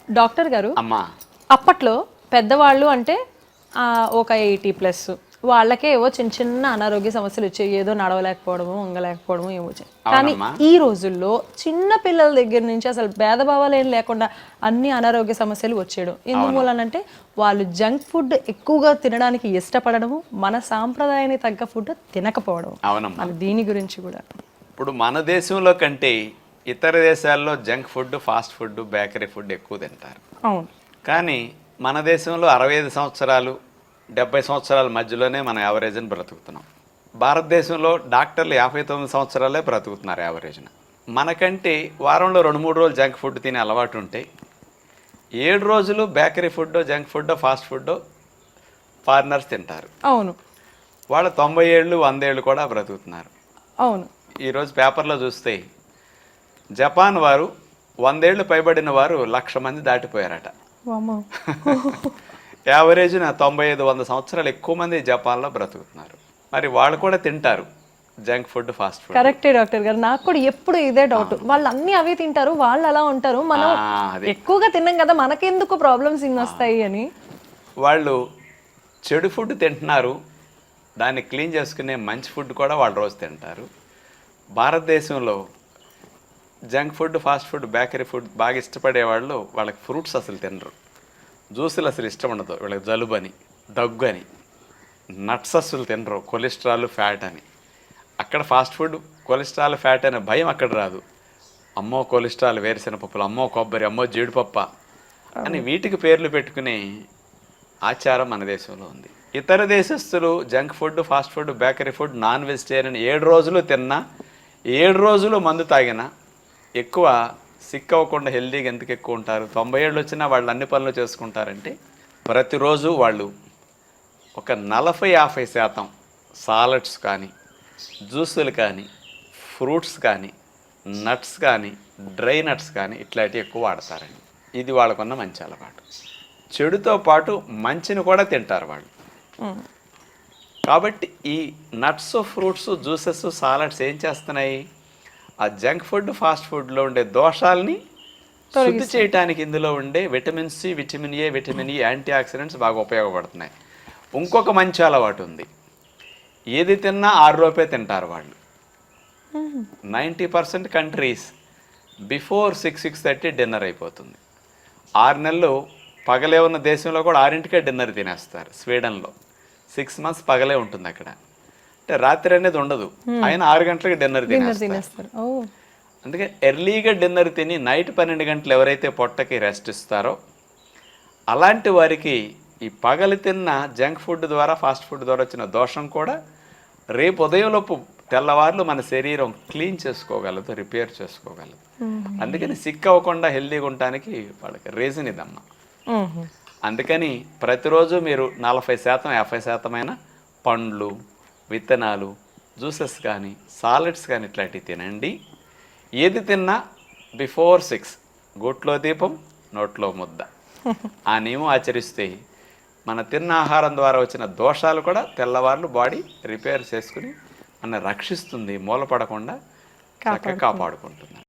Doctor గారు, అమ్మా అప్పట్లో పెద్దవాళ్ళు అంటే ఒక 80+ వాళ్ళకే ఏవో చిన్న చిన్న అనారోగ్య సమస్యలు వచ్చాయి. ఏదో నడవలేకపోవడము, వంగలేకపోవడము ఏమో వచ్చాయి. కానీ అవునమ్మా. ఈ రోజుల్లో చిన్న పిల్లల దగ్గర నుంచి అసలు భేదభావాలు ఏం లేకుండా అన్ని అనారోగ్య సమస్యలు వచ్చేయడం ఎందుమూలనంటే వాళ్ళు జంక్ ఫుడ్ ఎక్కువగా తినడానికి ఇష్టపడడము, మన సాంప్రదాయానికి తగ్గ ఫుడ్ తినకపోవడం. అవునమ్మా. మరి దీని గురించి కూడా ఇప్పుడు మన దేశంలో కంటే ఇతర దేశాల్లో junk food, fast food, bakery food ఎక్కువ తింటారు. అవును. కానీ మన దేశంలో 65 సంవత్సరాలు 70 సంవత్సరాల మధ్యలోనే మనం యావరేజ్ని బ్రతుకుతున్నాం. భారతదేశంలో డాక్టర్లు 59 సంవత్సరాలే బ్రతుకుతున్నారు యావరేజ్న. మనకంటే వారంలో 2-3 రోజులు జంక్ ఫుడ్ తినే అలవాటు ఉంటే 7 రోజులు bakery food, junk food, fast food foreigners తింటారు. అవును. వాళ్ళు 90 ఏళ్ళు 100 ఏళ్ళు కూడా బ్రతుకుతున్నారు. అవును. ఈరోజు పేపర్లో చూస్తే జపాన్ వారు 100 ఏళ్ళు పైబడిన వారు 1,00,000 మంది దాటిపోయారట. యావరేజ్న 95-100 సంవత్సరాలు ఎక్కువ మంది జపాన్లో బ్రతుకుతున్నారు. మరి వాళ్ళు కూడా తింటారు జంక్ ఫుడ్, ఫాస్ట్ ఫుడ్. కరెక్టే డాక్టర్ గారు, నాకు కూడా ఎప్పుడు ఇదే డౌట్. వాళ్ళు అన్ని అవే తింటారు, వాళ్ళు అలా ఉంటారు, మనం ఎక్కువగా తిన్నాం కదా, మనకెందుకు ప్రాబ్లమ్స్ ఇన్ని వస్తాయి అని. వాళ్ళు చెడు ఫుడ్ తింటున్నారు, దాన్ని క్లీన్ చేసుకునే మంచి ఫుడ్ కూడా వాళ్ళు రోజు తింటారు. భారతదేశంలో junk food, fast food, bakery food బాగా ఇష్టపడే వాళ్ళు వాళ్ళకి ఫ్రూట్స్ అసలు తినరు, జ్యూసులు అసలు ఇష్టం ఉండదు, వీళ్ళకి జలుబు అని, దగ్గు అని. నట్స్ అసలు తినరు, కొలెస్ట్రాల్, ఫ్యాట్ అని. అక్కడ ఫాస్ట్ ఫుడ్, కొలెస్ట్రాల్, ఫ్యాట్ అనే భయం అక్కడ రాదు. అమ్మో కొలెస్ట్రాల్, వేరుశెనగపప్పులు, అమ్మో కొబ్బరి, అమ్మో జీడిపప్ప అని వీటికి పేర్లు పెట్టుకునే ఆచారం మన దేశంలో ఉంది. ఇతర దేశస్తులు junk food, fast food, bakery food, non vegetarian 7 రోజులు తిన్నా, 7 రోజులు మందు తాగినా ఎక్కువ సిక్ అవ్వకుండా హెల్దీగా ఎందుకు ఎక్కువ ఉంటారు? 90 ఏళ్ళు వచ్చినా వాళ్ళు అన్ని పనులు చేసుకుంటారంటే ప్రతిరోజు వాళ్ళు ఒక 40-50% సాలడ్స్ కానీ, జ్యూసులు కానీ, ఫ్రూట్స్ కానీ, నట్స్ కానీ, డ్రై నట్స్ కానీ ఇట్లాంటివి ఎక్కువ వాడతారండి. ఇది వాళ్ళకున్న మంచి అలవాటు. చెడుతో పాటు మంచిని కూడా తింటారు వాళ్ళు. కాబట్టి ఈ నట్స్, ఫ్రూట్స్, జ్యూసెస్, సాలడ్స్ ఏం చేస్తున్నాయి? ఆ జంక్ ఫుడ్, ఫాస్ట్ ఫుడ్లో ఉండే దోషాలని శుద్ధి చేయడానికి ఇందులో ఉండే vitamin C, vitamin A, vitamin E, antioxidants బాగా ఉపయోగపడుతున్నాయి. ఇంకొక మంచి అలవాటు ఉంది, ఏది తిన్నా 6 లోపే తింటారు వాళ్ళు. 90% కంట్రీస్ బిఫోర్ 6-6:30 డిన్నర్ అయిపోతుంది. 6 నెలలు పగలే ఉన్న దేశంలో కూడా 6ంటికే డిన్నర్ తినేస్తారు. స్వీడన్లో 6 months పగలే ఉంటుంది అక్కడ. అంటే రాత్రి అనేది ఉండదు, ఆయన 6 గంటలకి డిన్నర్ తినేస్తారు. అందుకే ఎర్లీగా డిన్నర్ తిని నైట్ 12 గంటలు ఎవరైతే పొట్టకి రెస్ట్ ఇస్తారో అలాంటి వారికి ఈ పగలు తిన్న జంక్ ఫుడ్ ద్వారా, ఫాస్ట్ ఫుడ్ ద్వారా వచ్చిన దోషం కూడా రేపు ఉదయంలోపు తెల్లవార్లు మన శరీరం క్లీన్ చేసుకోగలదు, రిపేర్ చేసుకోగలదు. అందుకని సిక్ అవ్వకుండా హెల్దీగా ఉండటానికి వాళ్ళకి రీజన్ ఇదమ్మా. అందుకని ప్రతిరోజు మీరు 40%-50% పండ్లు, విత్తనాలు, జ్యూసెస్ కానీ, సాలడ్స్ కానీ ఇట్లాంటివి తినండి. ఏది తిన్నా బిఫోర్ 6 గూట్లో దీపం నోట్లో ముద్ద ఆ నియమం ఆచరిస్తే మన తిన్న ఆహారం ద్వారా వచ్చిన దోషాలు కూడా తెల్లవార్లు బాడీ రిపేర్ చేసుకుని మన రక్షిస్తుంది, మూలపడకుండా చక్కగా కాపాడుకుంటుంది.